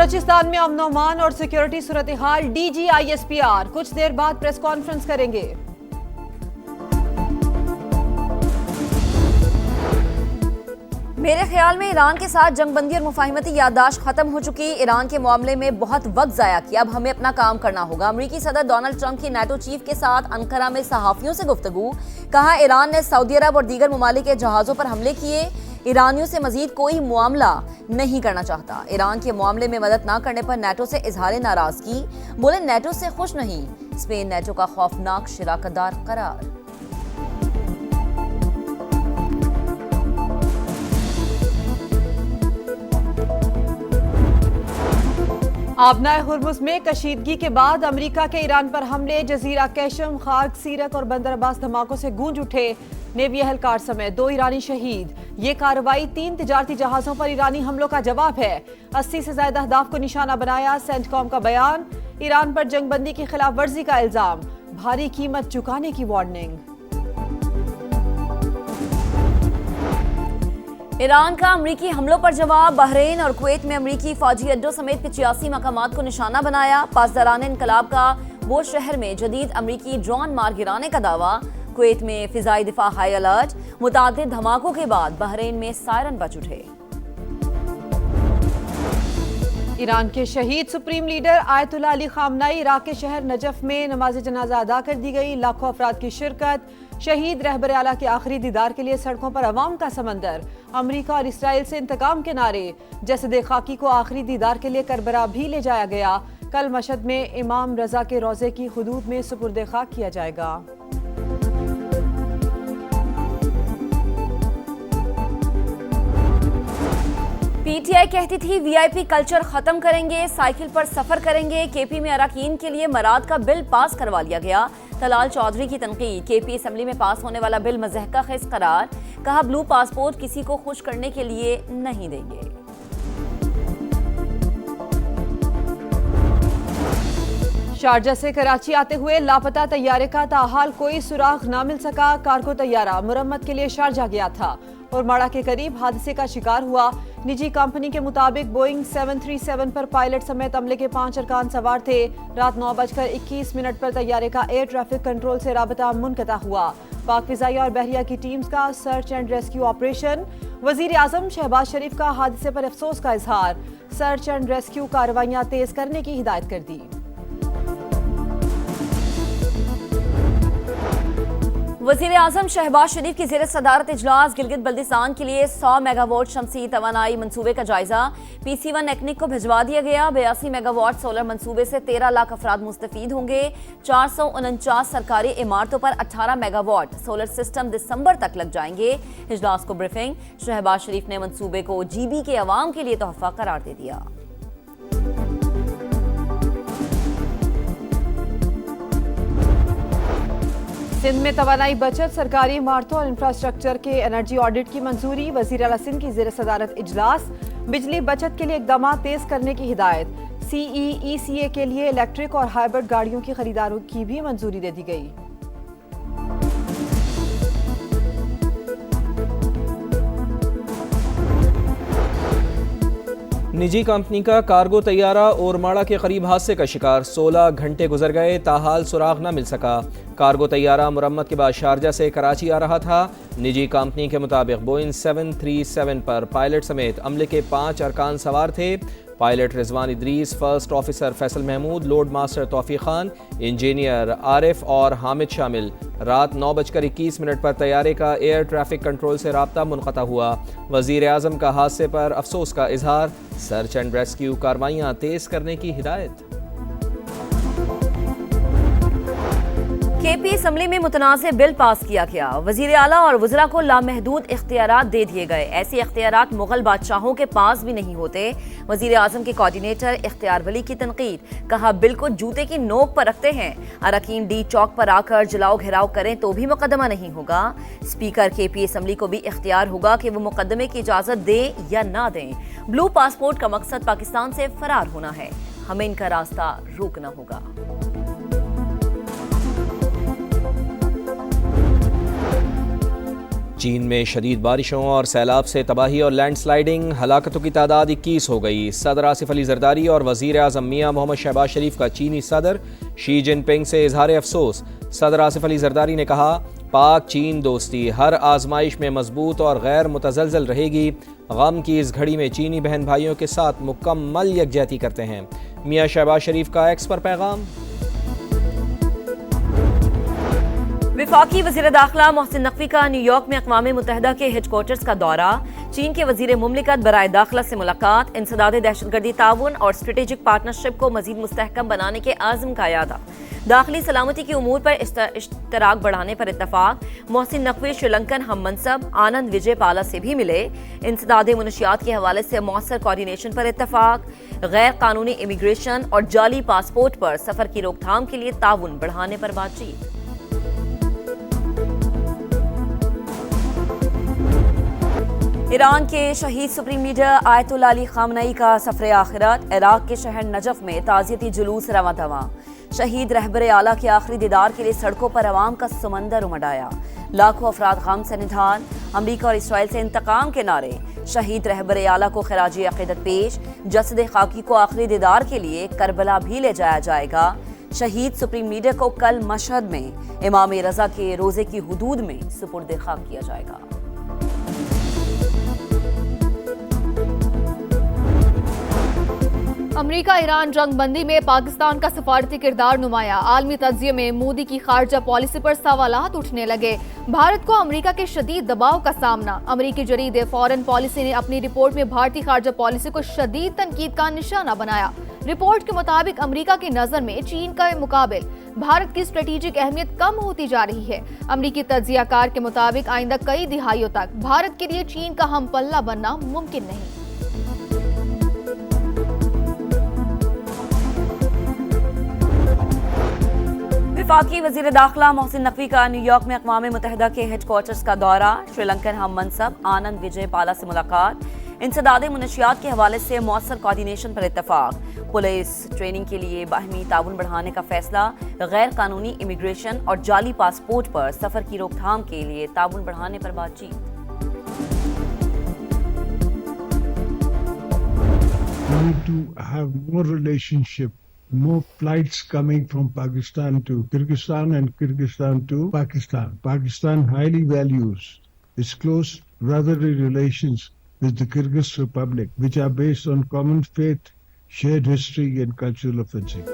बलोचिस्तान में अमन अमान और सिक्योरिटी सूरत हाल, DG ISPR कुछ देर बाद प्रेस कॉन्फ्रेंस करेंगे। मेरे ख्याल में ईरान के साथ जंगबंदी और मुफाहिमती याददाश्त खत्म हो चुकी। ईरान के मामले में बहुत वक्त जाया किया, अब हमें अपना काम करना होगा। अमेरिकी सदर डोनाल्ड ट्रंप की नाटो चीफ के साथ अंकारा में सहाफियों से गुफ्तगू, कहा ईरान ने सऊदी अरब और दीगर ममालिक के जहाज़ों पर हमले किए, ईरानियों से मजीद कोई मुआमला नहीं करना चाहता। ईरान के मामले में मदद न करने पर नाटो से इजहार नाराजगी, बोले नाटो से खुश नहीं। स्पेन नाटो का खौफनाक शिराकतदार करार। आबनाए हुर्मुज में कशीदगी के बाद अमेरिका के ईरान पर हमले, जजीरा कैशम, खार्क, सीरक और बंदर अब्बास धमाकों से गूंज उठे। नेवी एहलकार समेत 2 ईरानी शहीद। ये कार्रवाई 3 तिजारती जहाजों पर ईरानी हमलों का जवाब है। 80 से ज्यादा अहदाफ को निशाना बनाया। सेंटकॉम का बयान, ईरान पर जंगबंदी की खिलाफ वर्जी का इल्जाम, भारी कीमत चुकाने की वार्निंग। ईरान का अमरीकी हमलों पर जवाब, बहरीन और कुवैत में अमरीकी फौजी अड्डों समेत 85 मकामात को निशाना बनाया। पासदारान इनकलाब का वो शहर में जदीद अमरीकी ड्रोन मार गिराने का दावा। कुवैत में फिजाई दिफा हाई अलर्ट, मुतादिद धमाकों के बाद बहरीन में सायरन बज उठे। ईरान के शहीद supreme leader Ayatollah Ali खामनाई, Iraq के शहर नजफ में नमाज जनाजा अदा कर दी गई। लाखों अफराद की शिरकत। शहीद रहबर आला के आखिरी दीदार के लिए सड़कों पर अवाम का समंदर। अमरीका और इसराइल से इंतकाम के नारे। जसद खाकी को आखिरी दीदार के लिए करबला भी ले जाया गया। कल मशहद में इमाम रजा के रोजे की हुदूद में सुपुर्द खाक किया जाएगा। पीटीआई कहती थी वीआईपी कल्चर खत्म करेंगे, साइकिल पर सफर करेंगे। केपी में अरकान के लिए मराद का बिल पास करवा लिया गया। तलाल चौधरी की तनकीद, केपी असेंबली में पास होने वाला बिल मज़हका खेज करार, कहा ब्लू पासपोर्ट किसी को खुश करने के लिए नहीं देंगे। शारजा से कराची आते हुए लापता तैयारे का ताहाल कोई सुराग न मिल सका। कार्गो तैयारा मुरम्मत के लिए शारजा गया था और माड़ा के करीब हादसे का शिकार हुआ। निजी कंपनी के मुताबिक बोइंग 737 पर पायलट समेत अमले के 5 अरकान सवार थे। रात 9:21 पर तैयारे का एयर ट्रैफिक कंट्रोल से राबता मुनक़ता हुआ। पाक फिज़ाइया और बहरिया की टीम्स का सर्च एंड रेस्क्यू ऑपरेशन। वज़ीर आज़म शहबाज शरीफ का हादसे पर अफसोस का इजहार, सर्च एंड रेस्क्यू कार्रवाइयां तेज करने की हिदायत कर दी। वज़ीर आज़म शहबाज शरीफ की ज़ेर सदारत इजलास, गिलगित बल्दिस्तान के लिए 100 मेगावाट शमसी तवानाई मनसूबे का जायजा। PC1 एक्निक को भिजवा दिया गया। 82 मेगावाट सोलर मनसूबे से 13 लाख अफराद मुस्तफीद होंगे। 449 सरकारी इमारतों पर 18 मेगावाट सोलर सिस्टम दिसंबर तक लग जाएंगे। इजलास को ब्रीफिंग, शहबाज शरीफ ने मनसूबे को GB के अवाम के लिए तोहफा करार दे दिया। सिंध में तवानाई बचत, सरकारी इमारतों और इंफ्रास्ट्रक्चर के एनर्जी ऑडिट की मंजूरी। वज़ीर आला सिंध की ज़ेर सदारत इजलास, बिजली बचत के लिए इक़दाम तेज करने की हिदायत। CEECA के लिए इलेक्ट्रिक और हाइब्रिड गाड़ियों की खरीदारों की भी मंजूरी दे दी गई। निजी कंपनी का कार्गो तैयारा और माड़ा के करीब हादसे का शिकार। 16 घंटे गुजर गए, ताहाल सुराग न मिल सका। कार्गो तैयारा मुरम्मत के बाद शारजा से कराची आ रहा था। निजी कंपनी के मुताबिक बोइंग 737 पर पायलट समेत अमले के 5 अरकान सवार थे। Pilot Rizwan Idrees, first officer Faisal Mahmood, load master Taufiq Khan, engineer Arif और हामिद शामिल। रात 9:21 पर तैयारे का एयर ट्रैफिक कंट्रोल से राब्ता मुनक़ता हुआ। वज़ीर आज़म का हादसे पर अफसोस का इजहार, सर्च एंड रेस्क्यू कार्रवाइयाँ तेज करने की हिदायत। केपी असेंबली में मुतनाज़ बिल पास किया गया। वज़ीर आला और वज़रा को लामहदूद इख्तियारात दे दिए गए। ऐसे इख्तियारात मुगल बादशाहों के पास भी नहीं होते। वज़ीर आज़म के कोऑर्डिनेटर इख्तियार वली की तनकीद, कहा बिल को जूते की नोक पर रखते हैं। अरकान डी चौक पर आकर जलाओ घेराव करें तो भी मुकदमा नहीं होगा। स्पीकर केपी असेंबली को भी इख्तियार होगा कि वो मुकदमे की इजाज़त दें या ना दें। ब्लू पासपोर्ट का मकसद पाकिस्तान से फरार होना है, हमें इनका रास्ता रोकना होगा। चीन में शदीद बारिशों और सैलाब से तबाही और लैंडस्लाइडिंग, हलाकतों की तादाद 21 हो गई। सदर आसिफ अली जरदारी और वज़ीर आज़म मियां मोहम्मद शहबाज शरीफ का चीनी सदर शी जिनपिंग से इजहार अफसोस। सदर आसिफ अली जरदारी ने कहा, पाक चीन दोस्ती हर आजमाइश में मजबूत और गैर मुतज़लज़ल रहेगी। गम की इस घड़ी में चीनी बहन भाइयों के साथ मुकम्मल यकजहती करते हैं। मियां शहबाज शरीफ का एक्स पर पैगाम। वफाकी वज़ीर दाखिला मोहसिन नकवी का न्यूयॉर्क में अक़वाम मुत्तहिदा के हेडक्वार्टर्स का दौरा, चीन के वज़ीर मुमलिकत बराए दाखिला से मुलाकात, इंसदाद दहशतगर्दी ताउन और स्ट्रेटेजिक पार्टनरशिप को मज़ीद मुस्तहकम बनाने के आज़म का यादा। दाखिली सलामती के उमूर पर इश्तराक बढ़ाने पर इत्तफाक। मोहसिन नकवी श्रीलंकन हम मनसब आनंद विजय पाला से भी मिले। इंसदाद मुनशियात के हवाले से मौसर कोऑर्डिनेशन पर इत्तफाक। गैर कानूनी इमिग्रेशन और जाली पासपोर्ट पर सफ़र की रोकथाम के लिए ताउन बढ़ाने पर बातचीत। ईरान के शहीद सुप्रीम लीडर आयतुल्ला अली खामनई का सफ़र आखिरत, इराक के शहर नजफ में ताज़ियती जुलूस रवां दवां। शहीद रहबर आला के आखिरी दीदार के लिए सड़कों पर अवाम का समंदर उमड़ आया। लाखों अफराद गम से निधान, अमरीका और इसराइल से इंतकाम के नारे। शहीद रहबर आला को खिराजी अक़ीदत पेश, जसद खाकी को आखिरी दीदार के लिए करबला भी ले जाया जाएगा। शहीद सुप्रीम लीडर को कल मशहद में इमाम रज़ा के रोज़े की हुदूद में सुपुर्द खाक किया जाएगा। अमेरिका ईरान जंग बंदी में पाकिस्तान का सिफारती किरदार नुमाया। आलमी तज्जिये में मोदी की खारजा पॉलिसी पर सवालात उठने लगे। भारत को अमेरिका के शदीद दबाव का सामना। अमेरिकी जरीदे फॉरेन पॉलिसी ने अपनी रिपोर्ट में भारतीय खारजा पॉलिसी को शदीद तनकीद का निशाना बनाया। रिपोर्ट के मुताबिक अमेरिका की नजर में चीन के मुकाबिल भारत की स्ट्रेटेजिक अहमियत कम होती जा रही है। अमेरिकी तज्जियाकार के मुताबिक आइंदा कई दिहाइयों तक भारत के लिए चीन का हम पल्ला बनना मुमकिन नहीं। वफाकी वज़ीर दाखिला मोहसिन नकवी का न्यूयॉर्क में अक़वाम मुत्तहिदा के हेडक्वार्टर्स का दौरा, श्रीलंकन हम मनसब आनंद विजय पाला से मुलाकात, इंसदाद मुनशियात के हवाले से मौसर कोऑर्डिनेशन पर इत्तफाक। पुलिस ट्रेनिंग के लिए बाहमी ताउन बढ़ाने का फैसला। गैर कानूनी इमिग्रेशन और जाली पासपोर्ट पर सफ़र की रोकथाम के लिए ताउन बढ़ाने पर बातचीत। We need to have more relationship, more flights coming from Pakistan to Kyrgyzstan and Kyrgyzstan to Pakistan. Pakistan highly values its close brotherly relations with the Kyrgyz Republic, which are based on common faith, shared history and cultural offensive.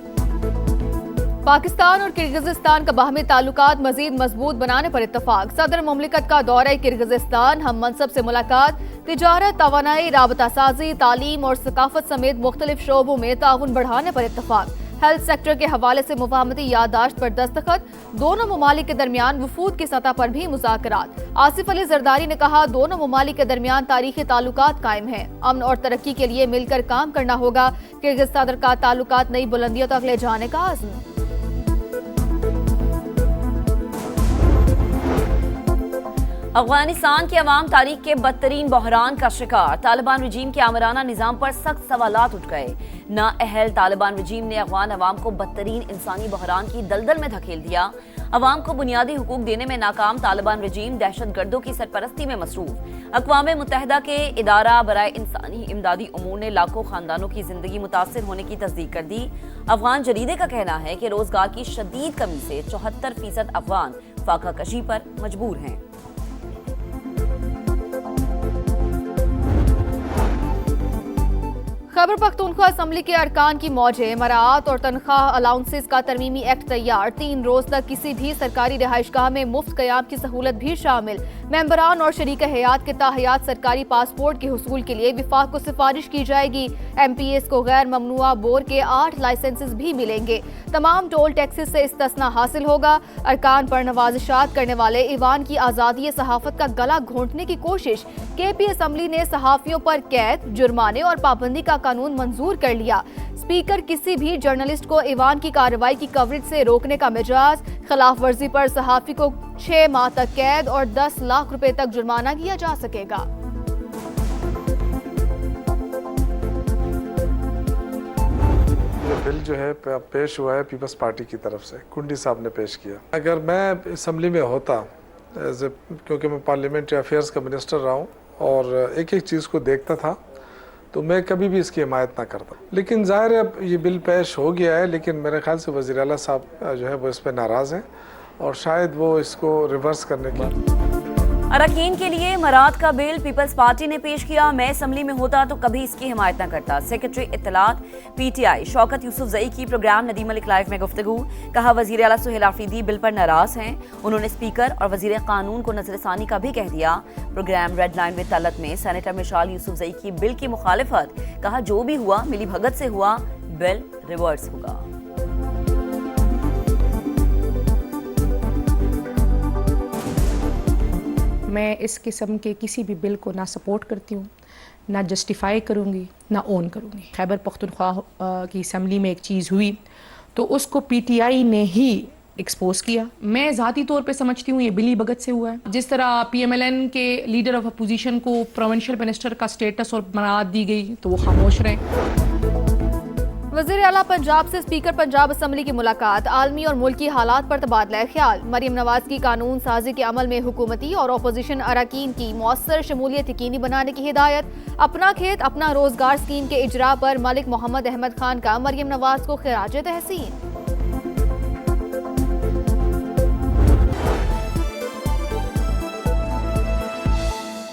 Pakistan और Kyrgyzstan का बाहमी ताल्लुकात मजीद मजबूत बनाने पर इत्तफाक। सदर मुमलिकत का दौरा Kyrgyzstan हम मनसब से मुलाकात, तिजारत, तवानाई, राबता साजी, तालीम और सकाफत समेत मुख्तलिफ शोबों में ताउन बढ़ाने पर इत्तफाक। हेल्थ सेक्टर के हवाले से मुफाहमती याददाश्त पर दस्तखत। दोनों ममालिक के दरमियान वफूद की सतह पर भी मुज़ाकरात। आसिफ अली जरदारी ने कहा, दोनों ममालिक के दरमियान तारीखी ताल्लुकात कायम हैं। अमन और तरक्की के लिए मिलकर काम करना होगा। किर्गिज़ सदर का ताल्लुकात नई बुलंदियों तक ले जाने का आज़म। अफगानिस्तान की अवाम तारीख के बदतरीन बहरान का शिकार। तालिबान रजीम के आमराना निज़ाम पर सख्त सवालात उठ गए। नाअहल तालिबान रजीम ने अफगान अवाम को बदतरीन इंसानी बहरान की दलदल में धकेल दिया। अवाम को बुनियादी हुकूक देने में नाकाम तालिबान रजीम दहशतगर्दों की सरपरस्ती में मसरूफ। अक़वाम मुत्तहिदा के इदारा बराए इंसानी इमदादी उमूर ने लाखों खानदानों की जिंदगी मुतासर होने की तस्दीक कर दी। अफगान जरीदे का कहना है कि रोजगार की शदीद कमी से 74% अफगान फाका कशी पर मजबूर हैं। खैबर पख्तूनख्वा असम्बली के अरकान की मौजे, मराआत और तनख्वाह अलाउंसेस का तरमीमी एक्ट तैयार। 3 रोज तक किसी भी सरकारी रिहाइशगाह में मुफ्त क़याम की सहूलत भी शामिल। मेंबरान और शरीक हयात के ताहयात सरकारी पासपोर्ट के हुसूल के लिए विफाक को सिफारिश की जाएगी। MPS को गैर ममनुआ बोर के 8 लाइसेंसेस भी मिलेंगे। तमाम टोल टैक्सेस से इस्तिस्ना हासिल होगा। अरकान पर नवाजिशात करने वाले ईवान की आज़ादी सहाफत का गला घोंटने की कोशिश। KP असम्बली ने सहाफियों पर कैद, जुर्माने और पाबंदी का कानून मंजूर कर लिया। स्पीकर किसी भी जर्नलिस्ट को ईवान की कार्रवाई की कवरेज से रोकने का मिजाज। खिलाफ वर्जी पर सहाफी को 6 माह तक कैद और 10 लाख रुपए तक जुर्माना किया जा सकेगा। ये बिल जो है पेश हुआ है पीपल्स पार्टी की तरफ से, कुंडी साहब ने पेश किया। अगर मैं असम्बली में होता क्योंकि मैं पार्लियामेंट्री अफेयर्स का मिनिस्टर रहा हूँ और एक एक चीज़ को देखता था, तो मैं कभी भी इसकी हिमायत ना करता। लेकिन ज़ाहिर है अब ये बिल पेश हो गया है, लेकिन मेरे ख्याल से वज़ीर आला साहब जो है वो इस पर नाराज़ हैं और शायद वो इसको रिवर्स करने की। अरकान के लिए इमारात का बिल पीपल्स पार्टी ने पेश किया। मैं असम्बली में होता तो कभी इसकी हिमायत न करता। सेक्रेटरी इत्तलात PTI शौकत यूसुफजई की प्रोग्राम नदीम मलिक लाइव में गुफ्तगू। कहा वज़ीर आला सुहेल आफरीदी बिल पर नाराज हैं। उन्होंने स्पीकर और वज़ीर कानून को नजरसानी का भी कह दिया। Program red line with Talat में सेनेटर मिशाल यूसुफजई की बिल की मुखालिफत। कहा जो भी हुआ मिली भगत से हुआ, बिल रिवर्स होगा। मैं इस किस्म के किसी भी बिल को ना सपोर्ट करती हूँ, ना जस्टिफाई करूँगी, ना ओन करूँगी। खैबर पख्तूनख्वा की असम्बली में एक चीज़ हुई तो उसको PTI ने ही एक्सपोज किया। मैं ज़ाती तौर पे समझती हूँ ये बिली भगत से हुआ है। जिस तरह PMLN के लीडर ऑफ अपोजिशन को प्रोविंशियल मिनिस्टर का स्टेटस और मराद दी गई तो वो खामोश रहे। वज़ीर आला पंजाब से स्पीकर पंजाब असम्बली की मुलाकात। आलमी और मुल्की हालात पर तबादला ख्याल। मरियम नवाज की कानून साजी के अमल में हुकूमती और अपोजिशन अरकान की मौसर शमूलियत यकीनी बनाने की हिदायत। अपना खेत अपना रोजगार स्कीम के इजरा पर मलिक मोहम्मद अहमद खान का मरियम नवाज को खिराज तहसीन।